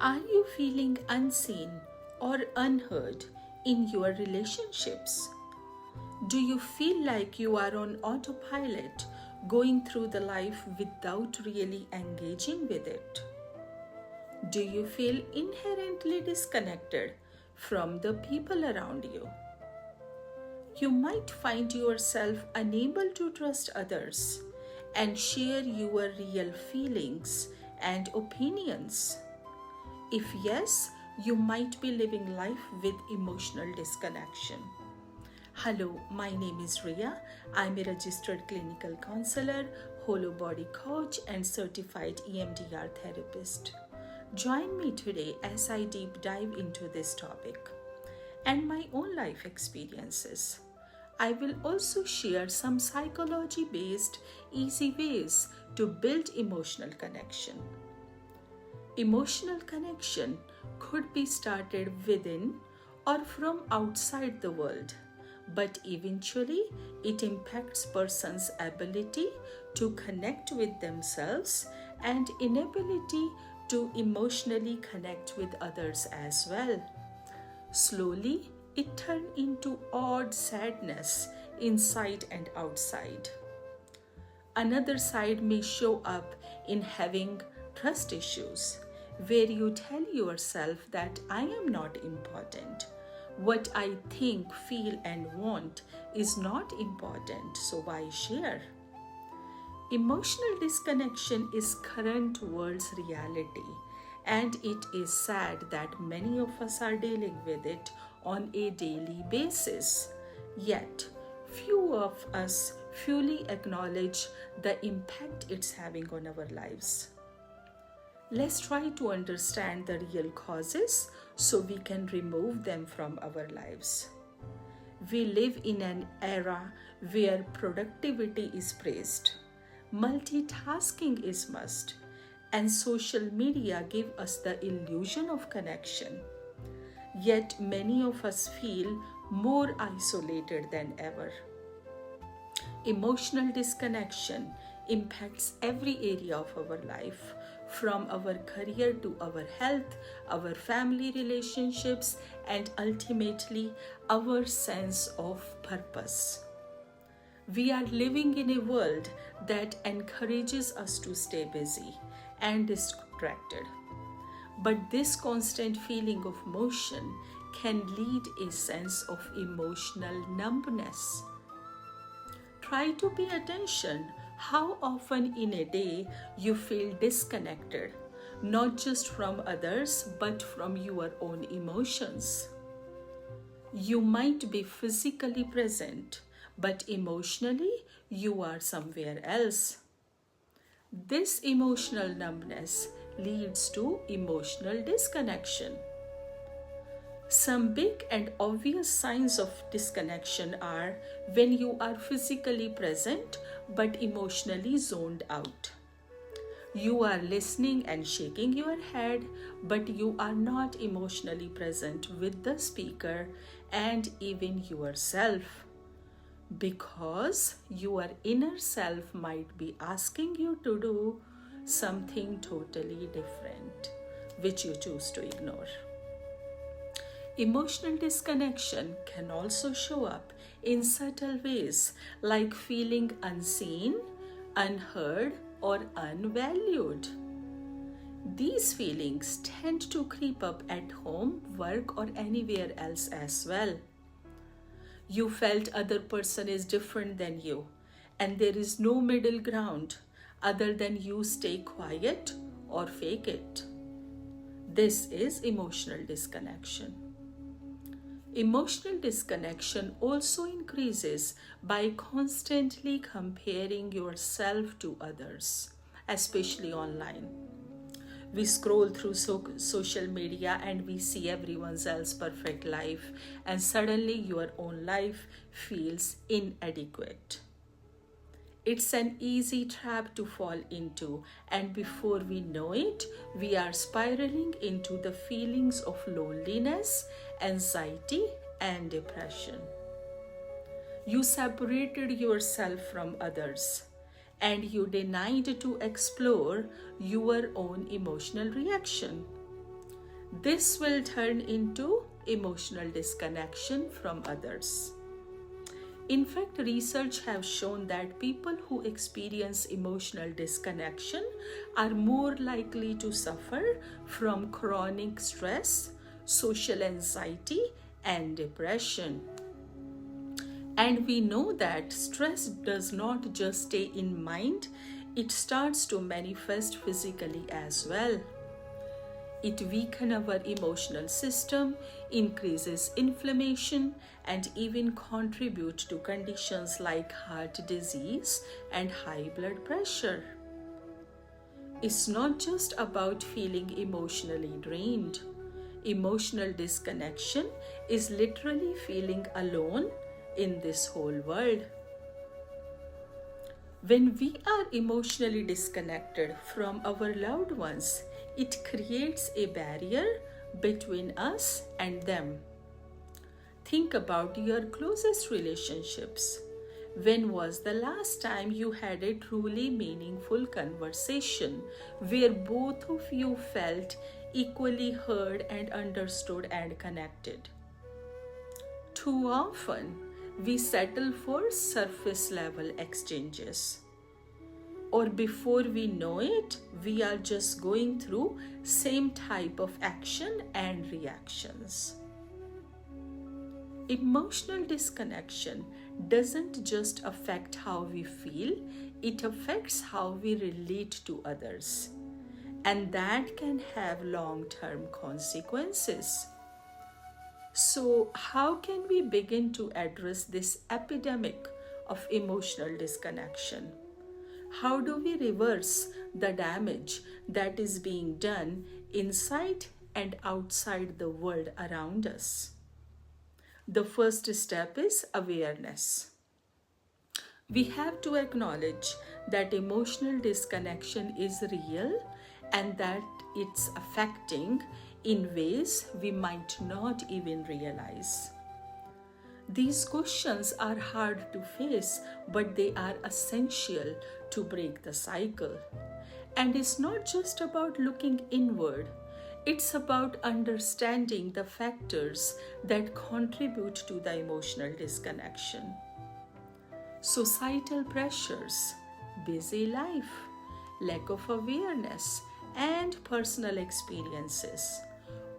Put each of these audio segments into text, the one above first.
Are you feeling unseen or unheard in your relationships? Do you feel like you are on autopilot, going through the life without really engaging with it? Do you feel inherently disconnected from the people around you? You might find yourself unable to trust others and share your real feelings and opinions. If yes, you might be living life with emotional disconnection. Hello, my name is Ria. I'm a registered clinical counselor, hollow body coach, and certified EMDR therapist. Join me today as I deep dive into this topic and my own life experiences. I will also share some psychology based, easy ways to build emotional connection. Emotional connection could be started within or from outside the world, but eventually it impacts person's ability to connect with themselves and inability to emotionally connect with others as well. Slowly, it turns into odd sadness inside and outside. Another side may show up in having trust issues, where you tell yourself that I am not important. What I think, feel, and want is not important, so why share? Emotional disconnection is current world's reality, and it is sad that many of us are dealing with it on a daily basis. Yet, few of us fully acknowledge the impact it's having on our lives. Let's try to understand the real causes so we can remove them from our lives. We live in an era where productivity is praised, multitasking is must, and social media give us the illusion of connection. Yet many of us feel more isolated than ever. Emotional disconnection impacts every area of our life, from our career to our health, our family relationships, and ultimately our sense of purpose. We are living in a world that encourages us to stay busy and distracted. But this constant feeling of motion can lead a sense of emotional numbness. Try to pay attention how often in a day you feel disconnected, not just from others but from your own emotions. You might be physically present, but emotionally you are somewhere else. This emotional numbness leads to emotional disconnection. Some big and obvious signs of disconnection are when you are physically present but emotionally zoned out. You are listening and shaking your head, but you are not emotionally present with the speaker and even yourself, because your inner self might be asking you to do something totally different, which you choose to ignore. Emotional disconnection can also show up in subtle ways like feeling unseen, unheard, or unvalued. These feelings tend to creep up at home, work, or anywhere else as well. You felt other person is different than you, and there is no middle ground other than you stay quiet or fake it. This is emotional disconnection. Emotional disconnection also increases by constantly comparing yourself to others, especially online. We scroll through social media and we see everyone else's perfect life, and suddenly your own life feels inadequate. It's an easy trap to fall into, and before we know it, we are spiraling into the feelings of loneliness, anxiety, and depression. You separated yourself from others, and you denied to explore your own emotional reaction. This will turn into emotional disconnection from others. In fact, research has shown that people who experience emotional disconnection are more likely to suffer from chronic stress, social anxiety, and depression. And we know that stress does not just stay in mind, it starts to manifest physically as well. It weakens our emotional system, increases inflammation, and even contributes to conditions like heart disease and high blood pressure. It's not just about feeling emotionally drained. Emotional disconnection is literally feeling alone in this whole world. When we are emotionally disconnected from our loved ones, it creates a barrier between us and them. Think about your closest relationships. When was the last time you had a truly meaningful conversation where both of you felt equally heard and understood and connected? Too often, we settle for surface level exchanges. Or before we know it, we are just going through same type of action and reactions. Emotional disconnection doesn't just affect how we feel, it affects how we relate to others. And that can have long-term consequences. So, how can we begin to address this epidemic of emotional disconnection? How do we reverse the damage that is being done inside and outside the world around us? The first step is awareness. We have to acknowledge that emotional disconnection is real and that it's affecting in ways we might not even realize. These questions are hard to face, but they are essential to break the cycle. And it's not just about looking inward, it's about understanding the factors that contribute to the emotional disconnection. Societal pressures, busy life, lack of awareness, and personal experiences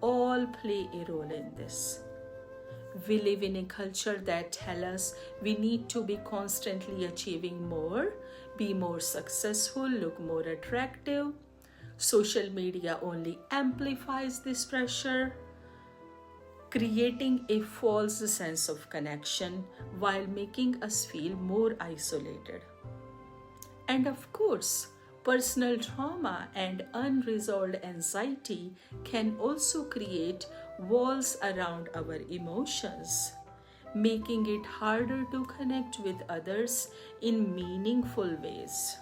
all play a role in this. We live in a culture that tells us we need to be constantly achieving more, be more successful, look more attractive. Social media only amplifies this pressure, creating a false sense of connection while making us feel more isolated. And of course, personal trauma and unresolved anxiety can also create walls around our emotions, making it harder to connect with others in meaningful ways.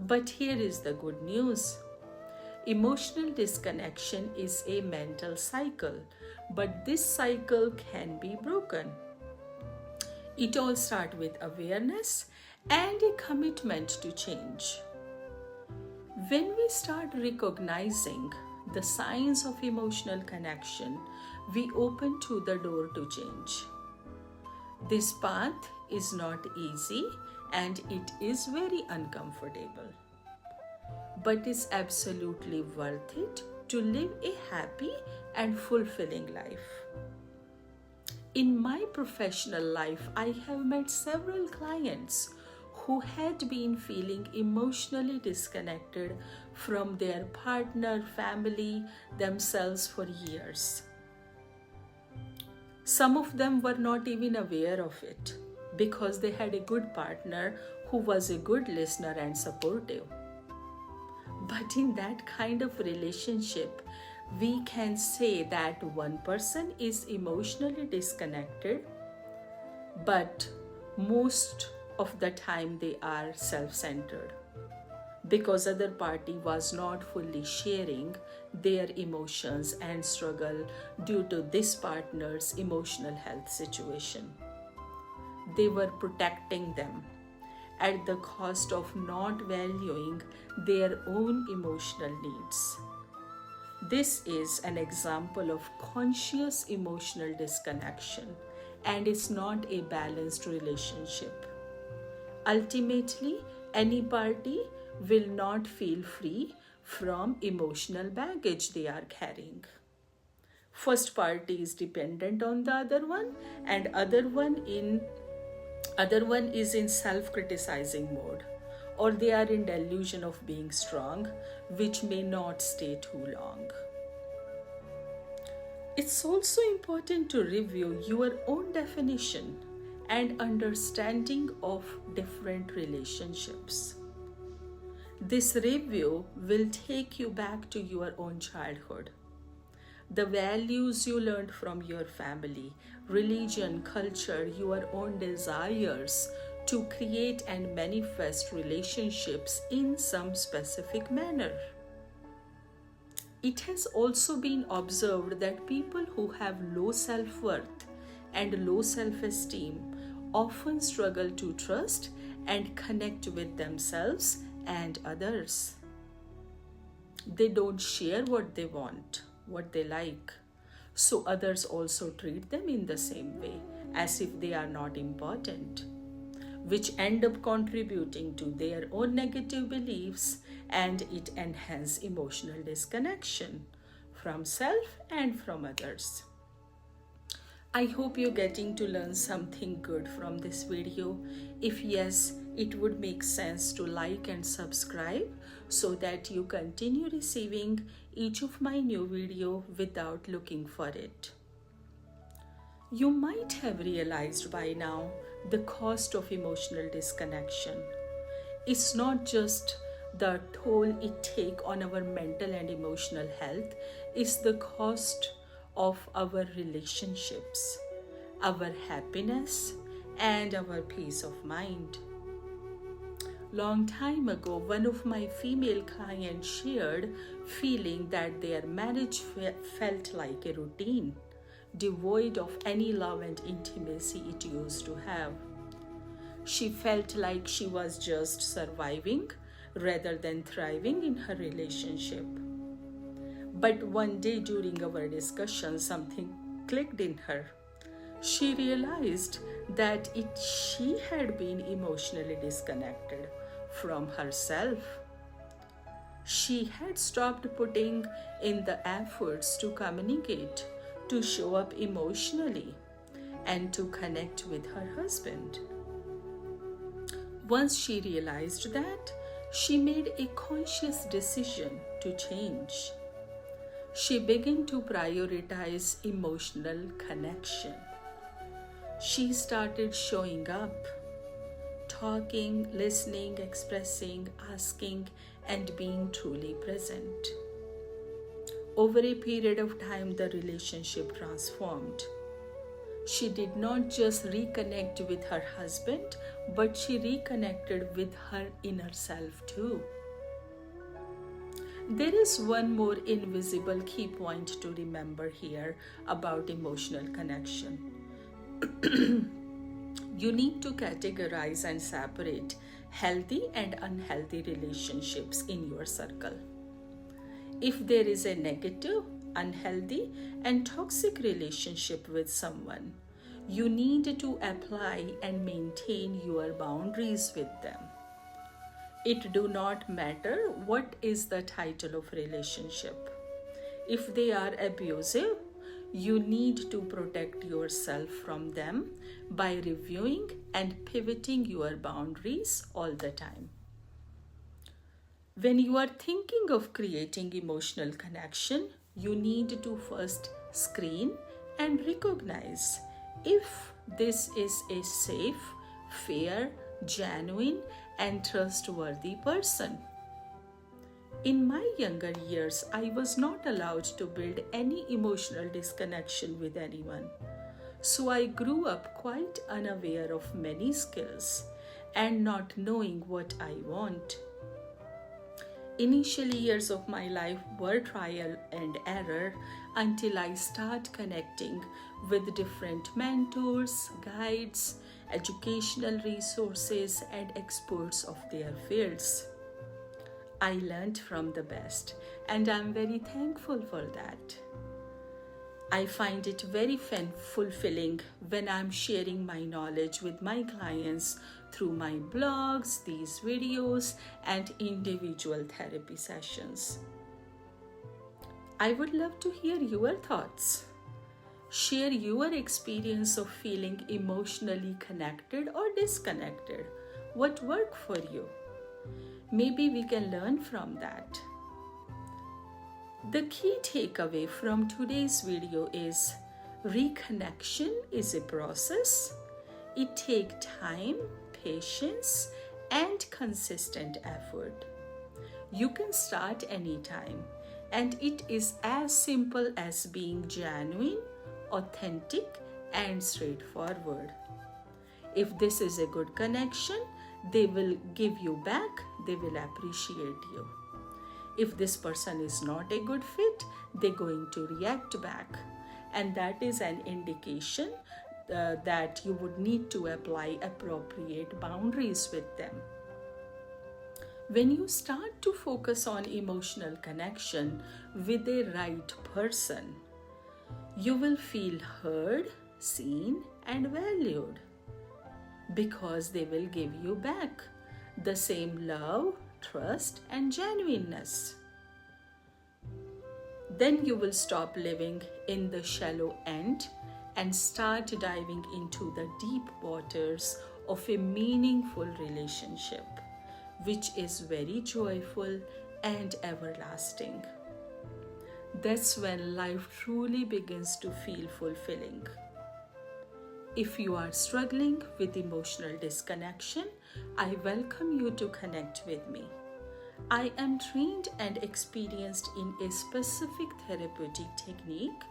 But here is the good news. Emotional disconnection is a mental cycle, but this cycle can be broken. It all starts with awareness and a commitment to change. When we start recognizing the signs of emotional connection, we open to the door to change. This path is not easy and it is very uncomfortable, but it's absolutely worth it to live a happy and fulfilling life. In my professional life, I have met several clients who had been feeling emotionally disconnected from their partner, family, themselves for years. Some of them were not even aware of it because they had a good partner who was a good listener and supportive. But in that kind of relationship, we can say that one person is emotionally disconnected, but most of the time they are self-centered because other party was not fully sharing their emotions and struggle due to this partner's emotional health situation. They were protecting them at the cost of not valuing their own emotional needs. This is an example of conscious emotional disconnection, and it's not a balanced relationship. Ultimately, any party will not feel free from emotional baggage they are carrying. First party is dependent on the other one, and other one is in self-criticizing mode, or they are in delusion of being strong, which may not stay too long. It's also important to review your own definition and understanding of different relationships. This review will take you back to your own childhood. The values you learned from your family, religion, culture, your own desires to create and manifest relationships in some specific manner. It has also been observed that people who have low self-worth and low self-esteem often struggle to trust and connect with themselves and others. They don't share what they want, what they like, so others also treat them in the same way, as if they are not important, which end up contributing to their own negative beliefs, and it enhances emotional disconnection from self and from others. I hope you're getting to learn something good from this video. If yes, it would make sense to like and subscribe so that you continue receiving each of my new videos without looking for it. You might have realized by now the cost of emotional disconnection. It's not just the toll it takes on our mental and emotional health, it's the cost of our relationships, our happiness, and our peace of mind. Long time ago, one of my female clients shared feeling that their marriage felt like a routine, devoid of any love and intimacy it used to have. She felt like she was just surviving rather than thriving in her relationship. But one day during our discussion, something clicked in her. She realized that she had been emotionally disconnected from herself. She had stopped putting in the efforts to communicate, to show up emotionally, and to connect with her husband. Once she realized that, she made a conscious decision to change. She began to prioritize emotional connection. She started showing up, talking, listening, expressing, asking, and being truly present. Over a period of time, the relationship transformed. She did not just reconnect with her husband, but she reconnected with her inner self too. There is one more invisible key point to remember here about emotional connection. You need to categorize and separate healthy and unhealthy relationships in your circle. If there is a negative, unhealthy, and toxic relationship with someone, you need to apply and maintain your boundaries with them. It do not matter what is the title of relationship. If they are abusive, you need to protect yourself from them by reviewing and pivoting your boundaries all the time. When you are thinking of creating emotional connection, you need to first screen and recognize if this is a safe, fair, genuine, and trustworthy person. In my younger years, I was not allowed to build any emotional disconnection with anyone. So I grew up quite unaware of many skills and not knowing what I want. Initial years of my life were trial and error until I start connecting with different mentors, guides, educational resources, and experts of their fields. I learned from the best, and I'm very thankful for that. I find it very fulfilling when I'm sharing my knowledge with my clients through my blogs, these videos, and individual therapy sessions. I would love to hear your thoughts. Share your experience of feeling emotionally connected or disconnected. What worked for you? Maybe we can learn from that. The key takeaway from today's video is reconnection is a process. It takes time, patience, and consistent effort. You can start anytime, and it is as simple as being genuine, authentic, and straightforward. If this is a good connection, they will give you back, they will appreciate you. If this person is not a good fit, they're going to react back. And that is an indication that you would need to apply appropriate boundaries with them. When you start to focus on emotional connection with a right person, you will feel heard, seen, and valued because they will give you back the same love, trust, and genuineness. Then you will stop living in the shallow end and start diving into the deep waters of a meaningful relationship, which is very joyful and everlasting. That's when life truly begins to feel fulfilling. If you are struggling with emotional disconnection, I welcome you to connect with me. I am trained and experienced in a specific therapeutic technique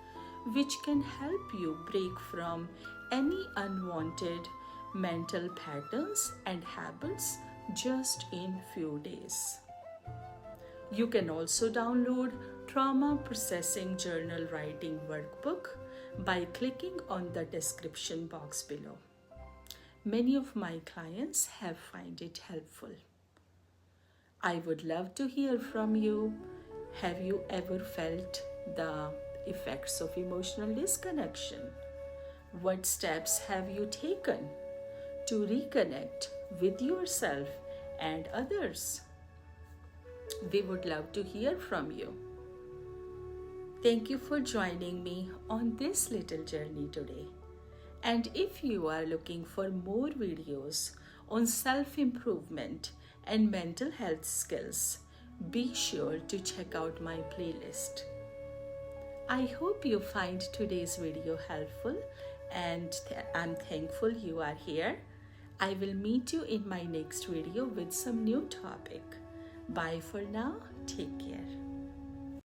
which can help you break from any unwanted mental patterns and habits just in few days. You can also download Trauma Processing Journal Writing Workbook by clicking on the description box below. Many of my clients have found it helpful. I would love to hear from you. Have you ever felt the effects of emotional disconnection? What steps have you taken to reconnect with yourself and others? We would love to hear from you. Thank you for joining me on this little journey today. And if you are looking for more videos on self-improvement and mental health skills, be sure to check out my playlist. I hope you find today's video helpful, and I'm thankful you are here. I will meet you in my next video with some new topic. Bye for now. Take care.